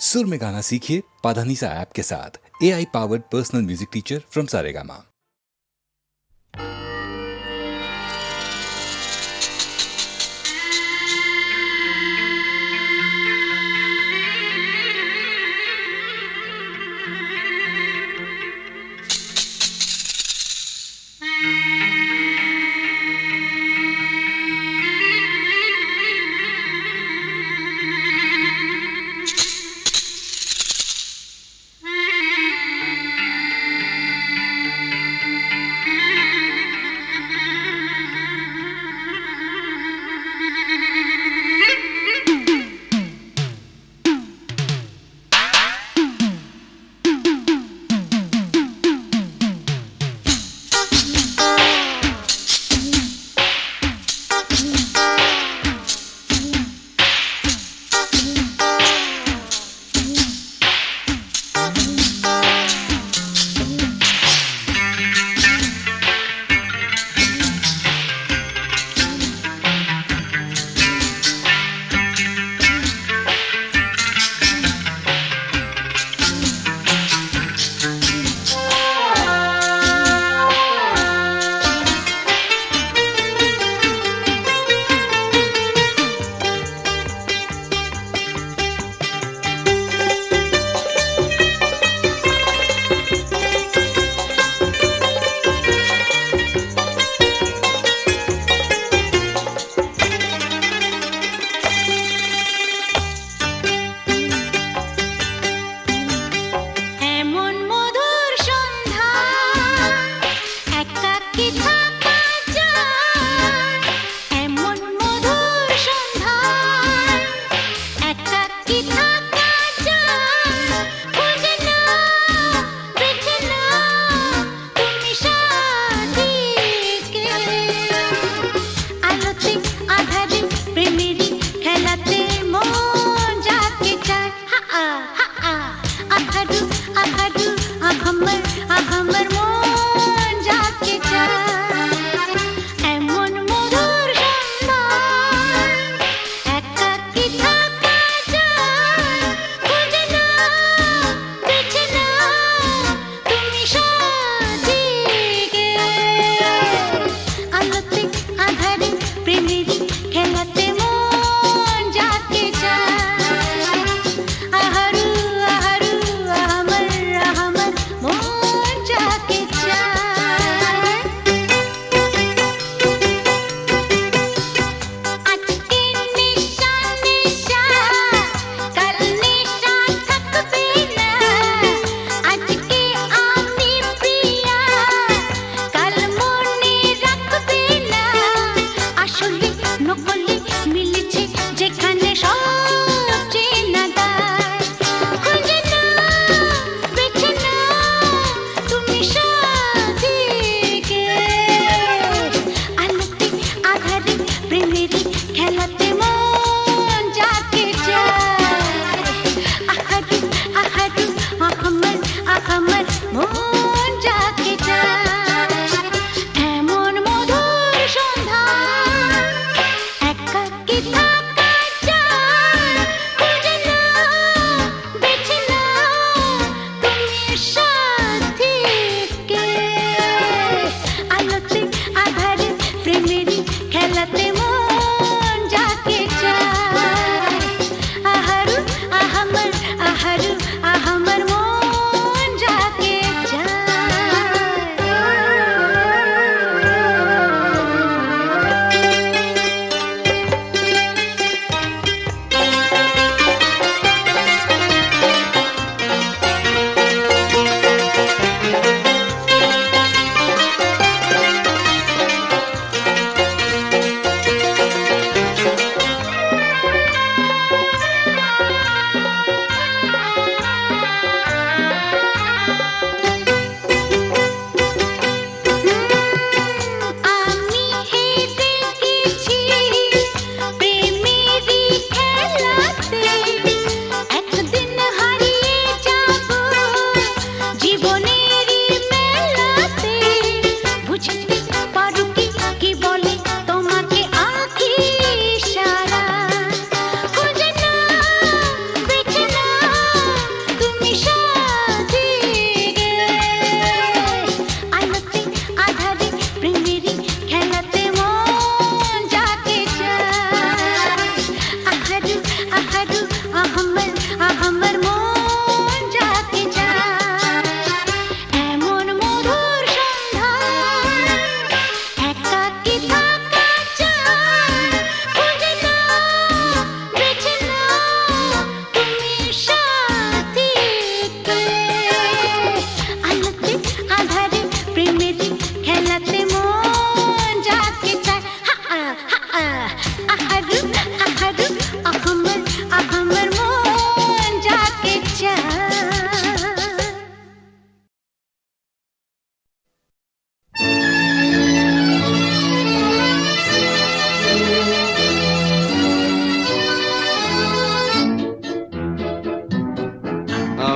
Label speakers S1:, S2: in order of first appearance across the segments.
S1: सुर में गाना सीखिए पाधानीसा ऐप के साथ। AI powered personal music teacher from Saregama.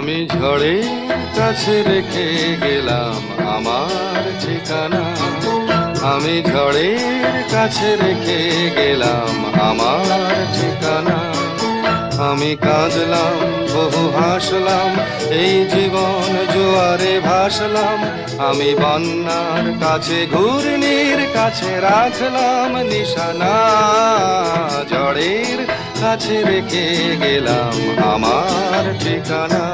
S2: আমি ঝড়ের কাছে রেখে গেলাম আমার ঠিকানা, আমি ঝড়ের কাছে রেখে গেলাম আমার ঠিকানা। আমি কাঁদলাম বহু হাসলাম, এই জীবন জোয়ারে ভাসলাম। আমি বন্যার কাছে ঘূর্ণির কাছে রাখলাম নিশানা, ঝড়ের কাছে রেখে গেলাম আমার ঠিকানা।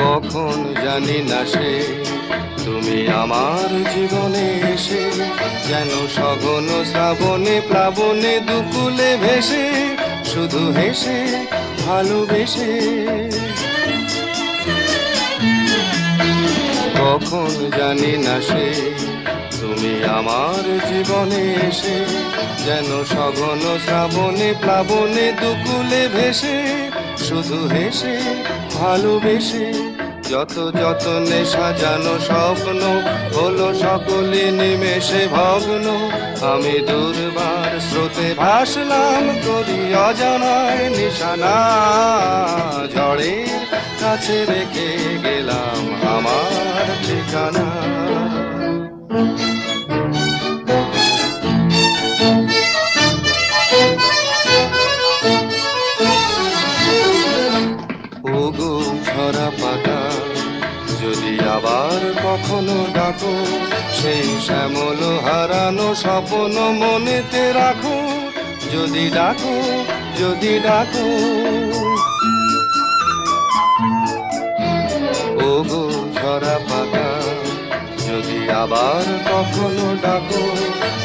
S2: কখন জানি না সে তুমি আমার জীবনে এসে, যেন সঘন শ্রাবণে প্লাবনে দুকুলে ভেসে, শুধু হেসে ভালোবেসে। কখন জানি না সে তুমি আমার জীবনে এসে, যেন সঘন শ্রাবণে প্লাবনে দুকুলে ভেসে, শুধু হেসে ভালোবেসে। যত যতনে সাজানো স্বপ্ন হলো সকলে নিমেষে ভগ্ন। আমি দুর্বার স্রোতে ভাসলাম করি অজানায় নিশানা, ঝড়ের কাছে রেখে গেলাম আমার ঠিকানা। ওগো ঝরা পাতা, যদি আবার কখনো ডাকো, সেই শ্যামল হারানো স্বপ্ন মনেতে রাখো। যদি ডাকো, যদি ডাকো, ওগো ঝরা পাতা, যদি আবার কখনো ডাকো,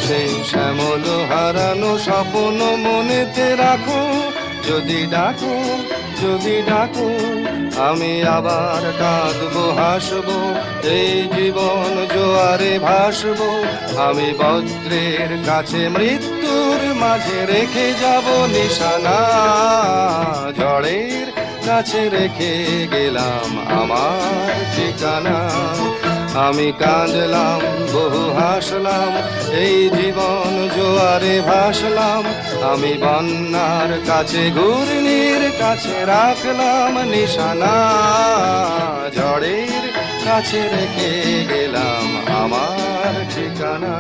S2: সেই শ্যামল হারানো স্বপ্ন মনেতে রাখো। যদি ডাকো, যদি ডাকো, আমি আবার কাঁদবো হাসবো, এই জীবন জোয়ারে ভাসবো। আমি বজ্রের কাছে মৃত্যুর মাঝে রেখে যাব নিশানা, ঝড়ের কাছে রেখে গেলাম আমার ঠিকানা। আমি কাঁদলাম বহু হাসলাম, এই জীবন জোয়ারে ভাসলাম। আমি বন্যার কাছে ঘূর্ণির কাছে রাখলাম নিশানা, ঝড়ের কাছে রেখে গেলাম আমার ঠিকানা।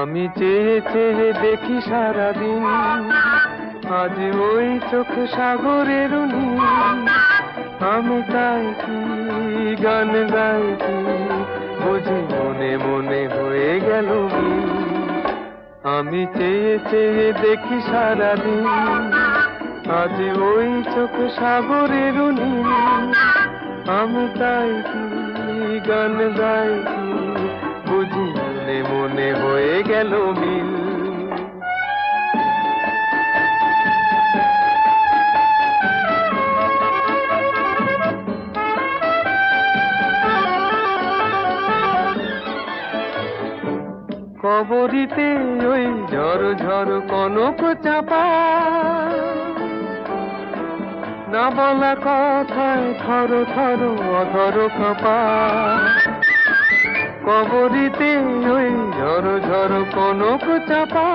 S3: আমি চেয়ে চেয়ে দেখি সারাদিন, আজ ওই চোখে সাগরের নীল। আমি তাই কি গান গাই কি, বুঝি মনে মনে হয়ে গেল মিল। আমি চেয়ে চেয়ে দেখি সারাদিন, আজ ওই চোখে সাগরের নীল। আমি তাই কি গান গাই কি, বুঝি মনে মনে হয়ে গেল মিল। কবরীতে ওই ঝড় ঝড় কনক চাপা, না বলা কথায় থর থর অধর কাঁপা। কবরীতে ওই ঝড় ঝড় কনক চাপা,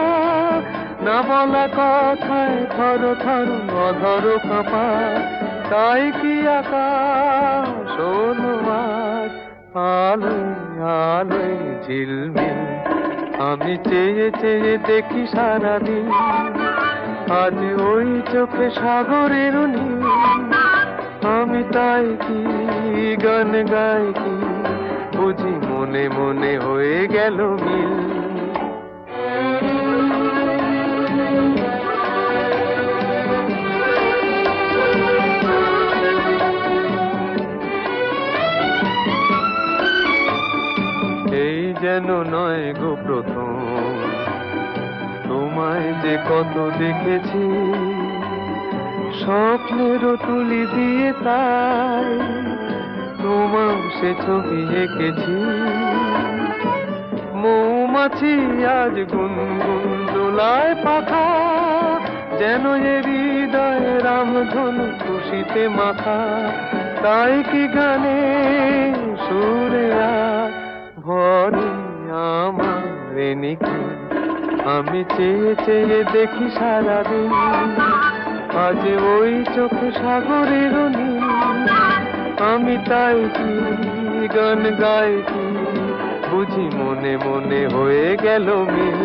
S3: না বলা কথায় থর থর অধর কাঁপা। তাই কি আকাশ হলো আজ আলোয় আলোয় ঝিলমিল। আমি চেয়ে চেয়ে দেখি সারাদিন, আজ ওই চোখে সাগরের নীল। আমি তাই কি গান গাই কি, বুঝি মনে মনে মনে হয়ে গেল মিল। এই যেন নয় গো প্রথম, তোমায় যে কত দেখেছি, স্বপ্নেরও তুলি দিয়ে তাই তোমার সে ছবি এঁকেছি। মৌমাছি আজ গুনগুন দোলায় পাখা, যেন এ হৃদয় রামধনু খুশিতে মাথা। তাই কি গানে সুরে ভরে আমার নিকি, আমি চেয়ে চেয়ে দেখি সারাদিন, আজ ওই চোখ সাগরের নীল। আমি তাই কি গান গাই কি, বুঝি মনে মনে হয়ে গেল মিল।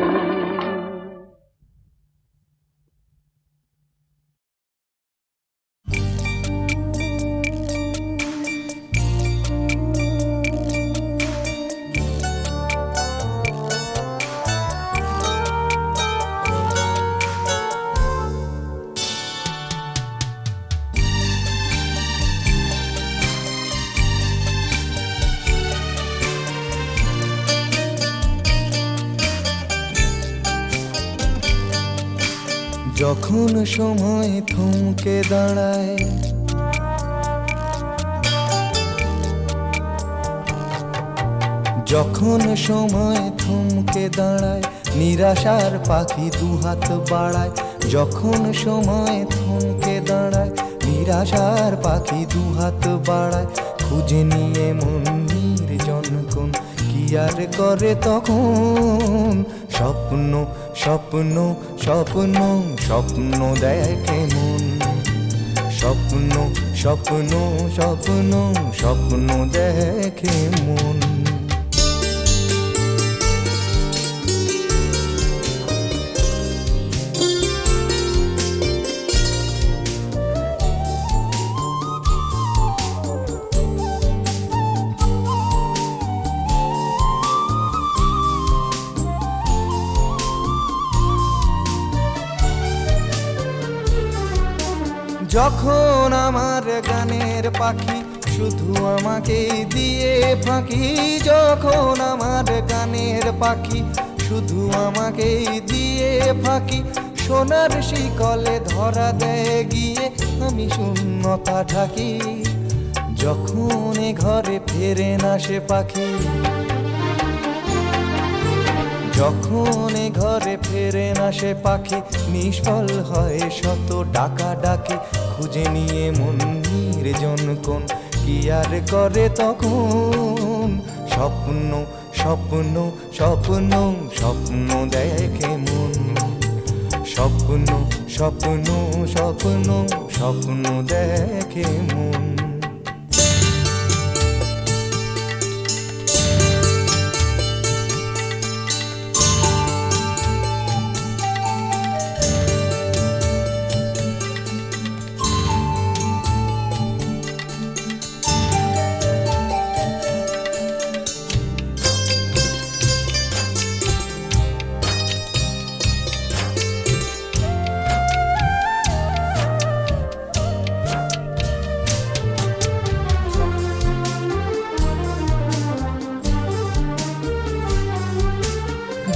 S4: যখন সময় থমকে দাঁড়ায়, যখন সময় থমকে দাঁড়ায়, নিরাশার পাখি দুহাত বাড়ায়। যখন সময় থমকে দাঁড়ায়, নিরাশার পাখি দুহাত বাড়ায়। খুঁজে নিয়ে মন নির্জন কোন কি আর করে তখন, স্বপ্ন স্বপ্ন স্বপ্ন স্বপ্ন দেখে মন। স্বপ্ন স্বপ্ন স্বপ্ন স্বপ্ন দেখে মন। যখন আমার গানের পাখি শুধু আমাকে দিয়ে ফাঁকি, যখন আমার গানের পাখি শুধু আমাকে দিয়ে ফাঁকি, সোনার শিকলে ধরা দেয় গিয়ে আমি শূন্যতা ঢাকি। যখন এ ঘরে ফেরে না সে পাখি, যখন এ ঘরে ফেরে না সে পাখি, নিষ্ফল হয় শত ডাকা ডাকি। খুঁজে নিয়ে মন নির্জন কোন কি আর করে তখন, স্বপ্ন স্বপ্ন স্বপ্ন স্বপ্ন দেখে মন। স্বপ্ন স্বপ্ন স্বপ্ন স্বপ্ন দেখে মন।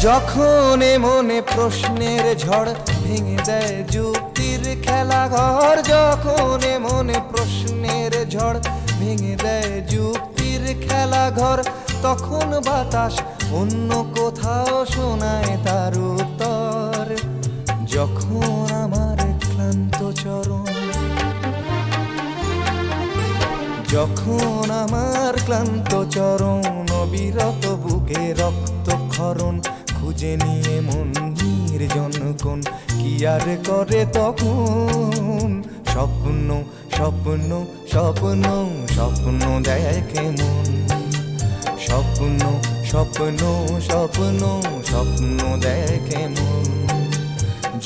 S4: যখন এ মনে প্রশ্নের ঝড় ভেঙে দেয় যুক্তির খেলাঘর, যখন এ মনে প্রশ্নের ঝড় ভেঙে দেয় যুক্তির খেলাঘর, তখন বাতাস অন্য কোথাও শোনায় তার উত্তর। যখন আমার ক্লান্ত চরণ, যখন আমার ক্লান্ত চরণ, অবিরত বুকে রক্তক্ষরণ, খুঁজে নিয়ে মন নির্জন কোন কি আর করে তখন, স্বপ্ন স্বপ্ন স্বপ্ন স্বপ্ন দেখে মন। স্বপ্ন স্বপ্ন স্বপ্ন স্বপ্ন দেখে মন।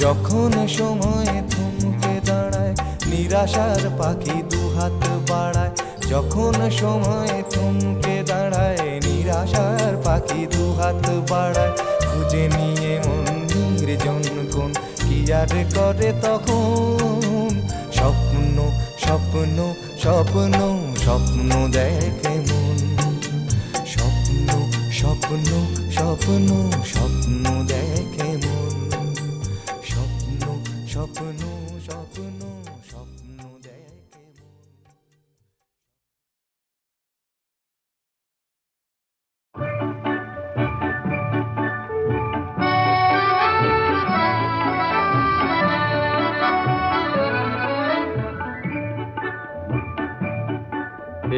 S4: যখন সময় থমকে দাঁড়ায়, নিরাশার পাখি দুহাত বাড়ায়। যখন সময় থমকে দাঁড়ায়, নিরাশার পাখি দুহাত বাড়ায়, খুঁজে নিয়ে মন নির্জন কোন কি আর করে তখন। স্বপ্ন স্বপ্ন স্বপ্ন স্বপ্ন দেখে মন, স্বপ্ন স্বপ্ন স্বপ্ন স্বপ্ন দেখে মন, স্বপ্ন স্বপ্ন স্বপ্ন স্বপ্ন দেখে মন।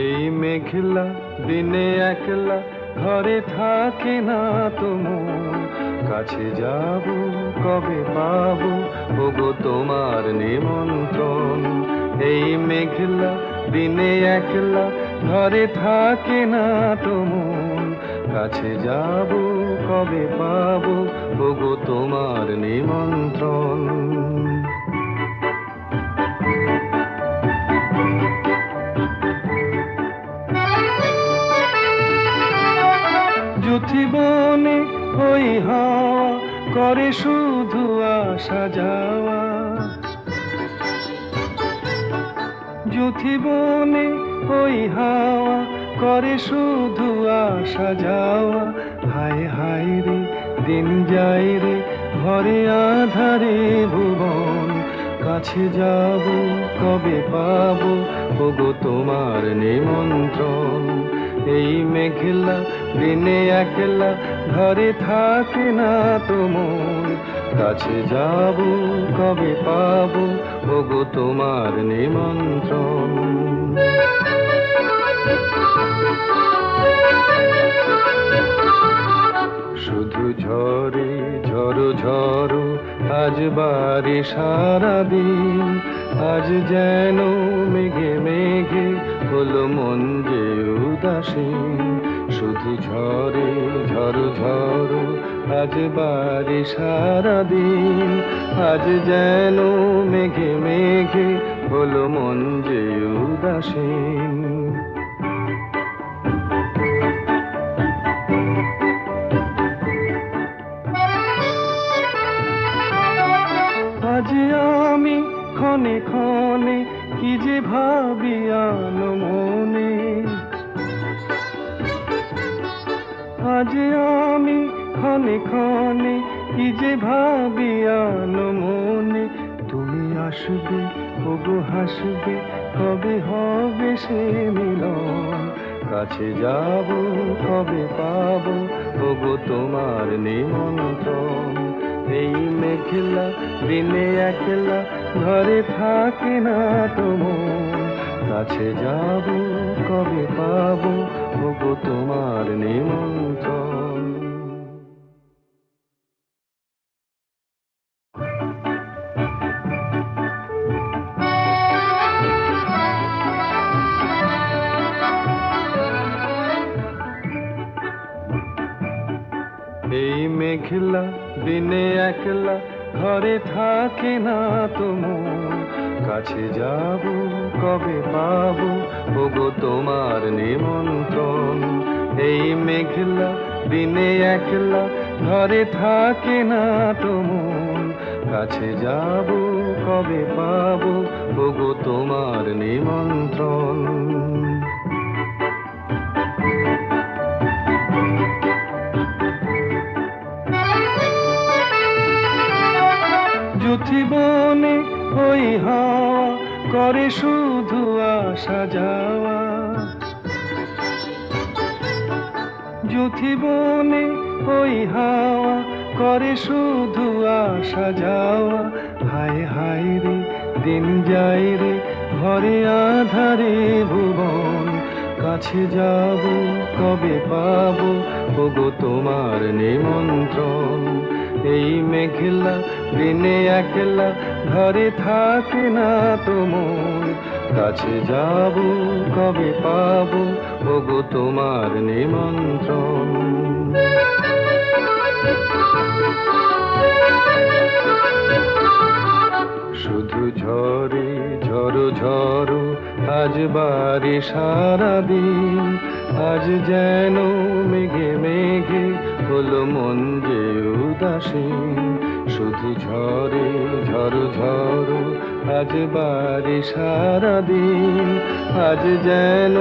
S3: এই মেঘলা দিনে একলা ঘরে থাকে না তো মন, কাছে যাব কবে পাবো ওগো তোমার নিমন্ত্রণ। এই মেঘলা দিনে একলা ঘরে থাকে না তো মন, কাছে যাব কবে পাবো ওগো তোমার নিমন্ত্রণ। যুথিবনে ওই হাওয়া করে শুধু আসা যাওয়া, যুথিবনে ওই হাওয়া করে শুধু আসা যাওয়া। হায় হায় রে দিন যায় রে ঘরে আধারে ভুবন, কাছে যাব কবে পাবো ওগো তোমার নিমন্ত্রণ। এই মেঘলা দিনে একলা ঘরে থাকে না তো মন, কাছে যাব কবে পাবো ওগো তোমার নিমন্ত্রণ। শুধু ঝরে ঝড়ো ঝড়ো আজ বারে সারাদিন, আজ যেন মেঘে মেঘে হলো মন যে উদাসীন। শুধু ঝরে ঝড়ো ঝড়ো আজ বারে সারাদিন, আজ যেন মেঘে মেঘে হলো মন যে উদাসীন। আজ আমি ক্ষণে ক্ষণে কি যে ভাবি আনো মনে, আজ আমি ক্ষণে ক্ষণে কি যে ভাবি আনো মনে। তুমি আসবে ওগো হাসবে কবে হবে সে মিলন, কাছে যাব কবে পাবো ওগো তোমার নিমন্ত্রণ। এই মেঘলা দিনে একলা ঘরে থাকে না তো মন, কাছে যাব কবে পাবো ওগো তোমার নিমন্ত্রণ। এই মেঘলা দিনে একলা ঘরে থাকে না তো মন, কাছে যাব কবে পাবো ওগো তোমার নিমন্ত্রণ। এই মেঘলা দিনে একলা ঘরে থাকে না তো মন, কাছে যাব কবে পাবো ওগো তোমার নিমন্ত্রণ। যুথিবনে ওই হাওয়া করে শুধু আসা যাওয়া, যুথিবনে ওই হাওয়া করে শুধু আসা যাওয়া। হায় হায় রে দিন যায় রে ঘরে আধারে ভুবন, কাছে যাব কবে পাবো ওগো তোমার নিমন্ত্রণ। এই মেঘলা দিনে একলা ঘরে থাকে না তো মন, কাছে যাব কবে পাবো ওগো তোমার নিমন্ত্রণ। শুধু ঝরে ঝড়ো ঝড়ো আজ বারে সারাদিন,
S2: আজ যেন মেঘে মেঘে হলো মন যে উদাসীন, শুধু ঝরে ঝড় ঝড় আজ বাড়ি সারাদিন। আজ যেন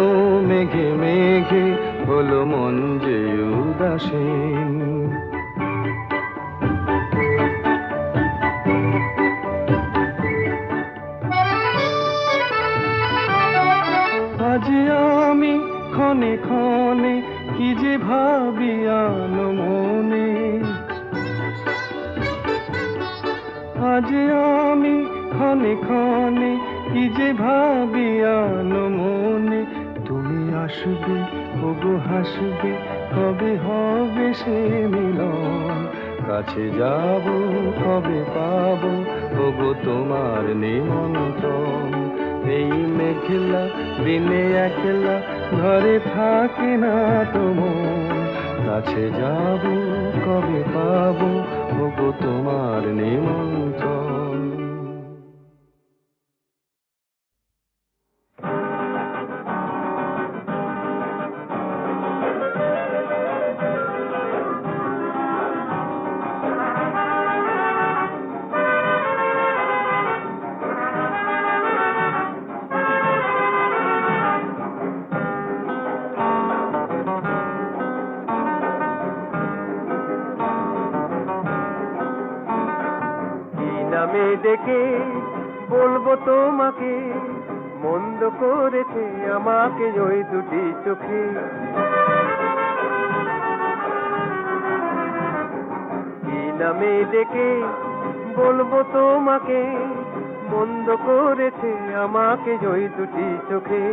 S2: মেঘে মেঘে হলো মন যে উদাসীন। আজ আমি ক্ষণে ক্ষণে কি যে ভাবি মনে, আজ আমি ক্ষণে ক্ষণে কি যে ভাবি মনে। তুমি আসবে ওগো হাসবে, কবে হবে সে মিলন, কাছে যাব কবে পাবো ওগো তোমার নিমন্ত্রণ। এই মেঘলা দিনে একলা ঘরে থাকে না তো মন, কাছে যাব কবে পাবো ওগো তোমার নিমন্ত্রণ।
S3: নামে ডেকে বলবো তোমাকে, মন্দ করেছে আমাকে ওই দুটি চোখে। কি নামে ডেকে বলবো তোমাকে, মন্দ করেছে আমাকে ওই দুটি চোখে।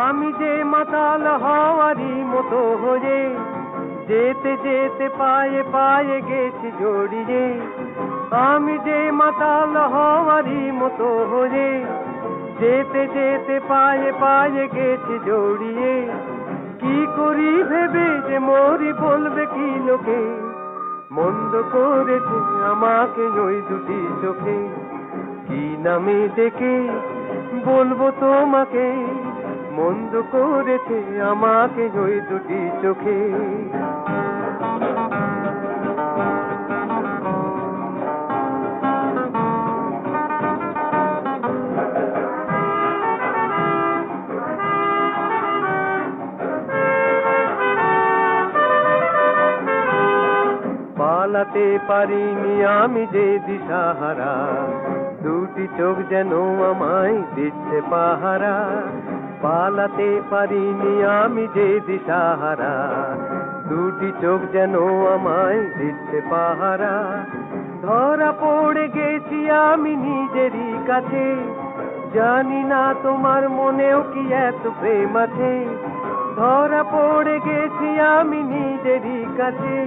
S3: আমি যে মাতাল হওয়ারই মতো হয়ে যেতে যেতে পায়ে পায়ে গেছি জড়িয়ে। আমি যে মাতাল হওয়ারই মতো হয়ে যেতে যেতে পায়ে পায়ে গেছি জড়িয়ে। কি করি ভেবে যে মরি বলবে কি লোকে, মন্দ করেছে আমাকে ওই দুটি চোখে। কি নামে ডেকে বলবো তোমাকে, মন্দ করেছে আমাকে ওই দুটি চোখে। পালাতে পারিনি আমি যে দিশাহারা, দুটি চোখ যেন আমায় দিচ্ছে পাহারা। পালাতে পারিনি আমি যে দিশাহারা, দুটি চোখ যেন আমায় দিচ্ছে পাহারা। ধরা পড়ে গেছি আমি নিজেরই কাছে, জানি না তোমার মনেও কি এত প্রেম আছে। ধরা পড়ে গেছি আমি নিজেরই কাছে,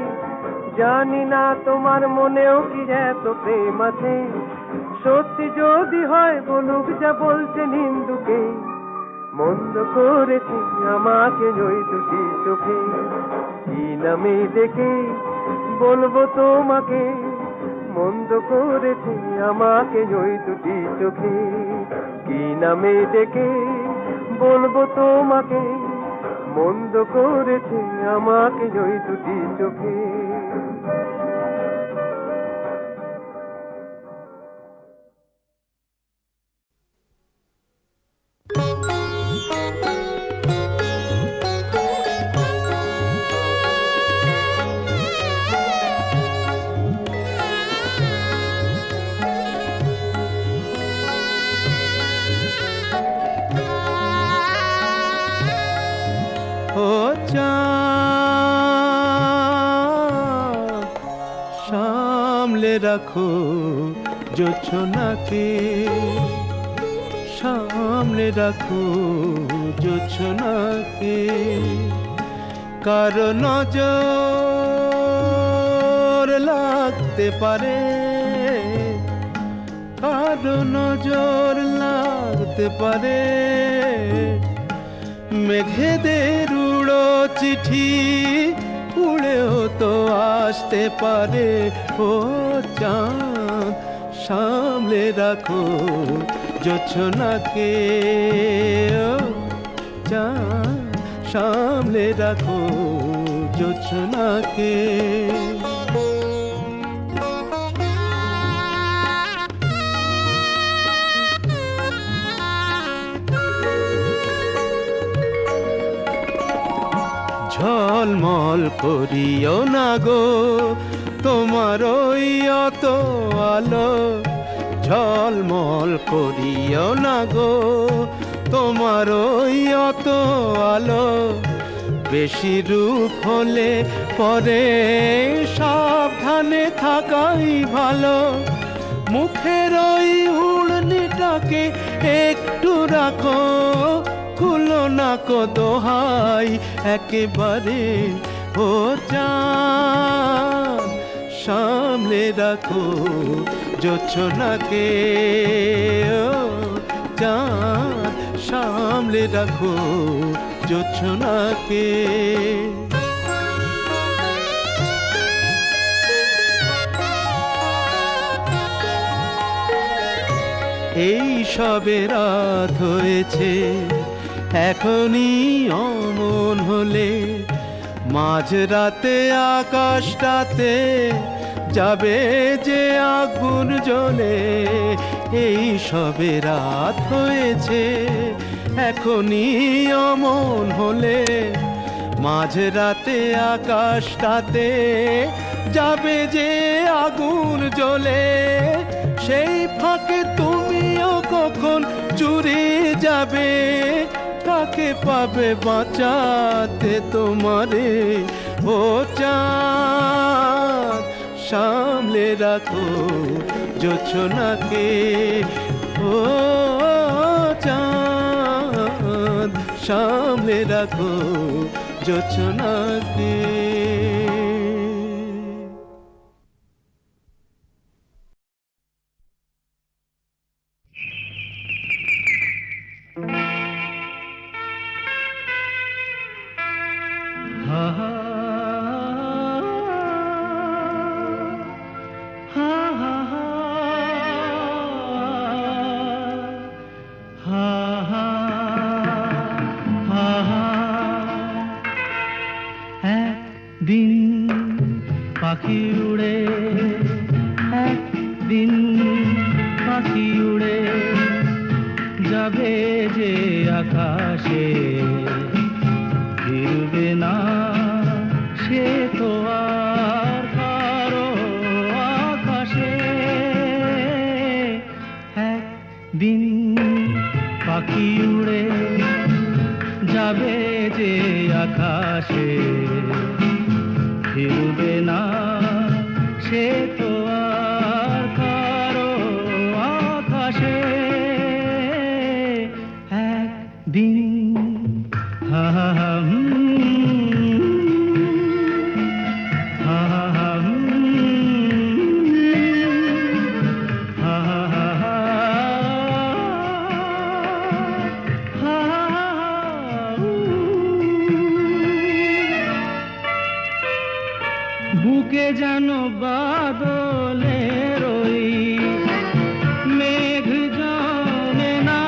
S3: জানি না তোমার মনেও কি এত প্রেম আছে। সত্যি যদি হয় বলুক যা বলছে নিন্দুকে, মন্দ করেছে আমাকে ওই দুটি চোখে। কি নামে ডেকে বলবো তোমাকে, মন্দ করেছে আমাকে ওই দুটি চোখে। কি নামে ডেকে বলবো তোমাকে, মন্দ করেছে আমাকে ওই দুটি চোখে।
S4: ও চাঁদ, সামলে রাখো জোছনাকে, সামলে রাখো জোছনাকে। কারো নজর লাগতে পারে, কারো নজর লাগতে পারে। মেঘেদের উড়ো চিঠি উড়েও তো আসতে পারে। ও চাঁদ, সামলে রাখো জোছনাকে, ও চাঁদ সামলে রাখো জোছনাকে। ঝলমল করিও না গো তোমার ওই অত আলো, ঝলমল করিও না গো তোমার ওই অত আলো। বেশি রূপ হলে পরে সাবধানে থাকাই ভালো। মুখের ওই উড়নিটাকে একটু রাখো, খুলো না কো দোহাই একেবারে, ও চাঁদ সামলে রাখো জোছনাকে, ও চাঁদ সামলে রাখো জোছনাকে। এই সবে রাত হয়েছে, এখনই অমন হলে মাঝরাতে আকাশটাতে যাবে যে আগুন জ্বলে। এই সবে রাত হয়েছে, এখনই অমন হলে মাঝরাতে আকাশটাতে যাবে যে আগুন জ্বলে। সেই ফাঁকে তুমিও কখন চুরি যাবে, কাকে পাবে বাঁচাতে তোমারে, ও চাঁদ সামলে রাখো জোছনাকে, ও চাঁদ সামলে রাখো জোছনাকে।
S2: একদিন পাখি উড়ে, একদিন পাখি উড়ে যাবে যে আকাশে, ফিরবে না সে তো আর কারো আকাশে। একদিন পাখি উড়ে যাবে যে আকাশে, ফিরবে না সে তো আর কারো আকাশে। একদিন হা হা হা হা হা বুকে যেন বাদলের ওই মেঘ জমে না,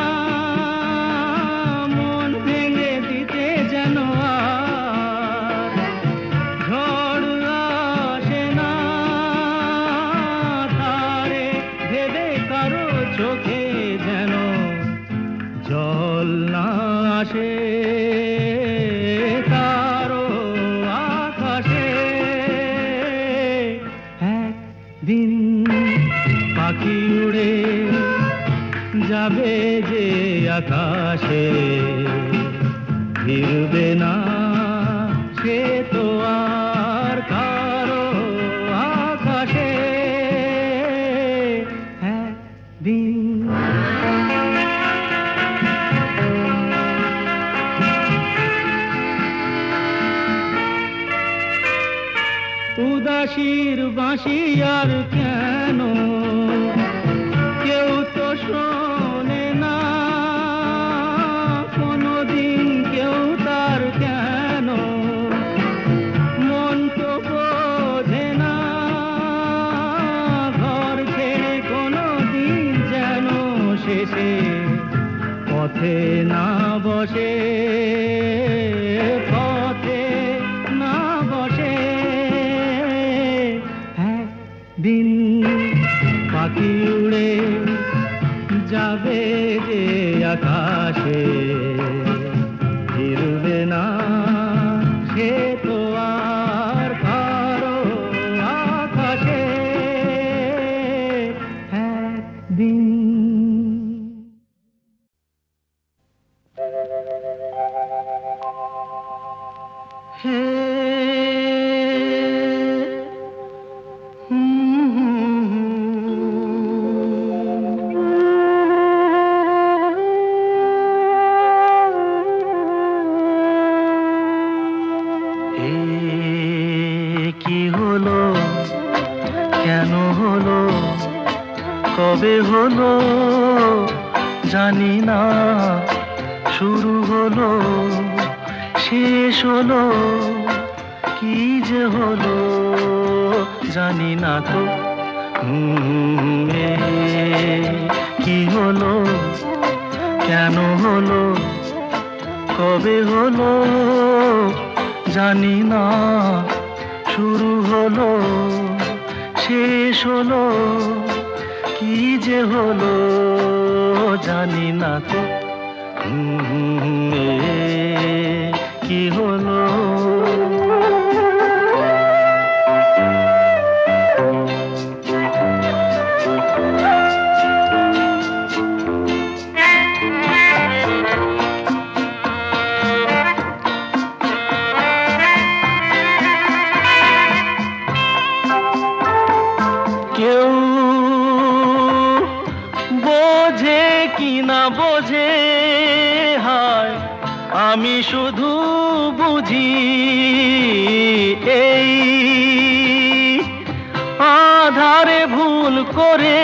S2: মন ভেঙে দিতে যেন আর ঝড় আসে না। তারে ভেবে কারো চোখে যেন জল না আসে, তারও আকাশে। একদিন পাখি উড়ে যাবে যে আকাশে, ফিরবে না সে তো আর কারো আকাশে। একদিন উদাসীর বাঁশি আর কেন কেউ তো শোনে না, কোনোদিন কেউ তার কেন মন তো বোঝে না। ঘর ছেড়ে কোনো পথে না বসে, পথে না বসে, একদিন পাখি উড়ে যাবে যে আকাশে, ফিরবে না সে তো আর কারো আকাশে একদিন। হে কি হলো, কেন হলো, কবে হলো জানি না, শুরু হলো শেষ হলো, কি যে হলো জানি না তো। কি হলো, কেন হলো, কবে হলো জানি না, শুরু হলো শেষ হলো, কি যে হলো জানি না তো। কি হলো, কেউ বোঝে কি না বোঝে, হায় আমি শুধু বুঝি এই আধারে ভুল করে,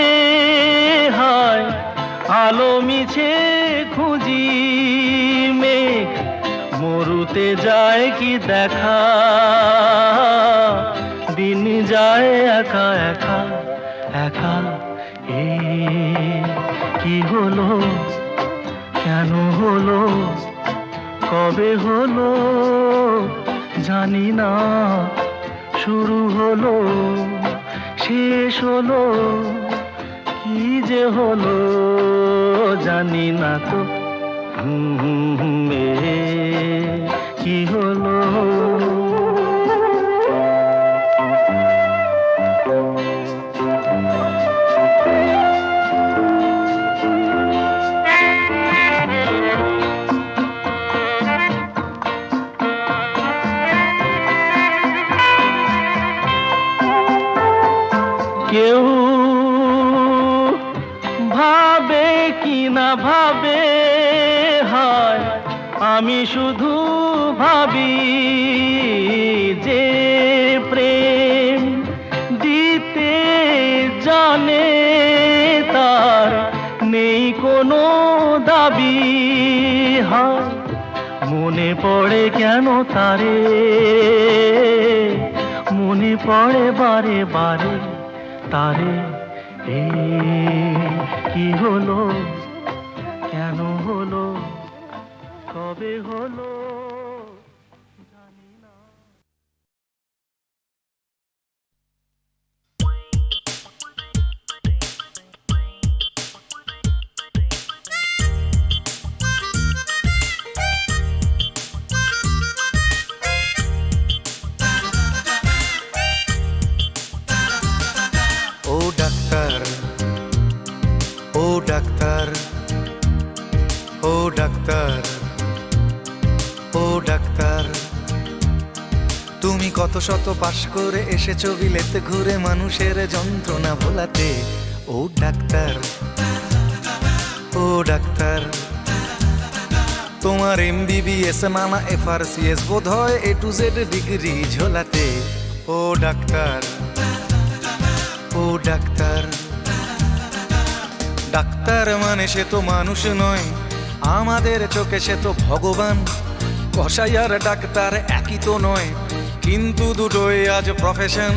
S2: হায় আলো মিছে খুঁজি, মেঘ মরুতে যায় কি দেখা, দিন যায় একা একা একা। কি হলো, কেন হলো, কবে হলো জানি না, শুরু হলো শেষ হলো, কি যে হলো জানি না তো। কি হলো, কেউ ভাবে কি না ভাবে, হায় আমি শুধু ভাবি যে প্রেম দিতে জানে তার নেই কোনো দাবি, হায় মনে পড়ে কেন তারে, মনে পড়ে বারে বারে তারে। কি হলো, কেন হলো, কবে হলো জানি না।
S4: ও ডাক্তার, ও ডাক্তার, ও ডাক্তার, ও ডাক্তার, তুমি কত শত পাশ করে এসেছো বিলেতে ঘুরে মানুষের যন্ত্রণা ভোলাতে। ও ডাক্তার, ও ডাক্তার, তোমার MBBS নানা FRCS বোধ হয় A to Z ডিগ্রি ঝোলাতে। ও ডাক্তার, ও ডাক্তার, ডাক্তার মানে সে তো মানুষ নয়, আমাদের চোখে সে তো ভগবান। কসাই আর ডাক্তার একই তো নয়, কিন্তু দুটোই আজ প্রফেশন।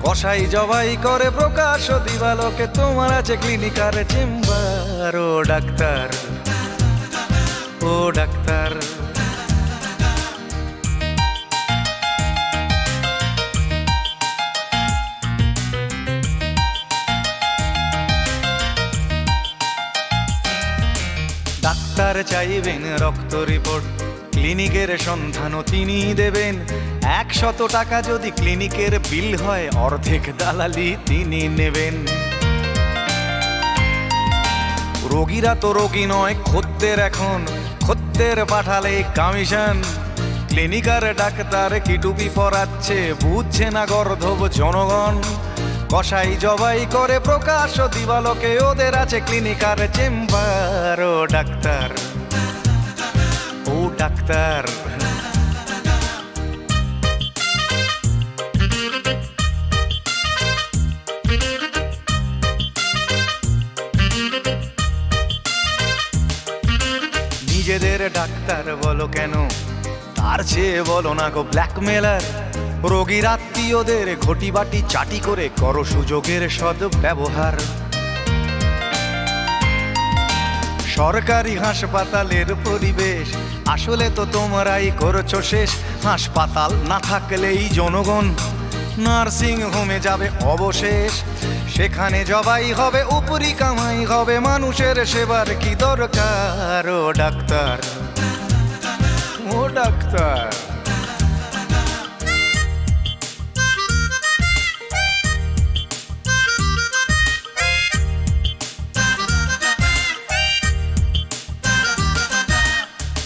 S4: কসাই জবাই করে প্রকাশ দিবালোকে, তোমার আছে ক্লিনিক আর চেম্বার। ও ডাক্তার, ও ডাক্তার। ডাক্তার চাইবেন রক্ত রিপোর্ট, ক্লিনিকের সন্ধানও তিনি দেবেন। 100 টাকা যদি ক্লিনিকের বিল হয়, অর্ধেক দালালি তিনি নেবেন। রোগীরা তো রোগী নয় খদ্দের, এখন খদ্দের পাঠালে কমিশন। ক্লিনিকার ডাক্তার কি টুপি পরাচ্ছে, বুঝছে না গর্ধব জনগণ। কসাই জবাই করে প্রকাশ দিবালোকে, ওদের আছে ক্লিনিকার চেম্বার। ও ডাক্তার, ও ডাক্তার। নিজেদের ডাক্তার বলো কেন, তার চেয়ে বলো না গো ব্ল্যাকমেলার। রোগীর আত্মীয়দের ঘটি বাটি চাটি করে করো সুযোগের সদ্ব্যবহার। সরকারি হাসপাতালের পরিবেশ আসলে তো তোমরাই করছো শেষ। হাসপাতাল না থাকলেই জনগণ নার্সিং হোমে যাবে অবশেষ। সেখানে জবাই হবে, উপরি কামাই হবে, মানুষের সেবার কি দরকার। ও ডাক্তার, ও ডাক্তার।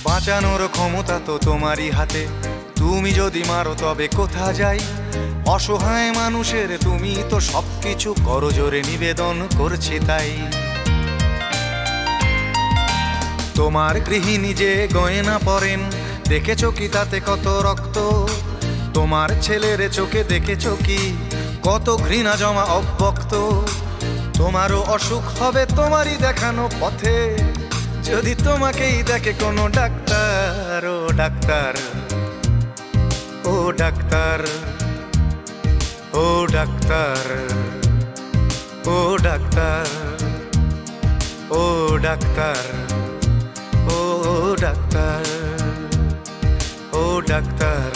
S4: বাঁচানোর ক্ষমতা তো তোমারই হাতে, তুমি যদি মারো তবে কোথা যাই। অসহায় মানুষের তুমি তো সবকিছু করজোরে নিবেদন করছে তাই। তোমার গৃহিণী যে গয়না পরেন, দেখেছো কি তাতে কত রক্ত? তোমার ছেলের চোখে দেখেছো কি কত ঘৃণা জমা অব্যক্ত? তোমারও অসুখ হবে তোমারই দেখানো পথে, যদি তোমাকেই দেখে কোনো ডাক্তার। ও ডাক্তার, ও ডাক্তার, ও ডাক্তার, ও ডাক্তার, ও ডাক্তার, ও ডাক্তার, ও ডাক্তার।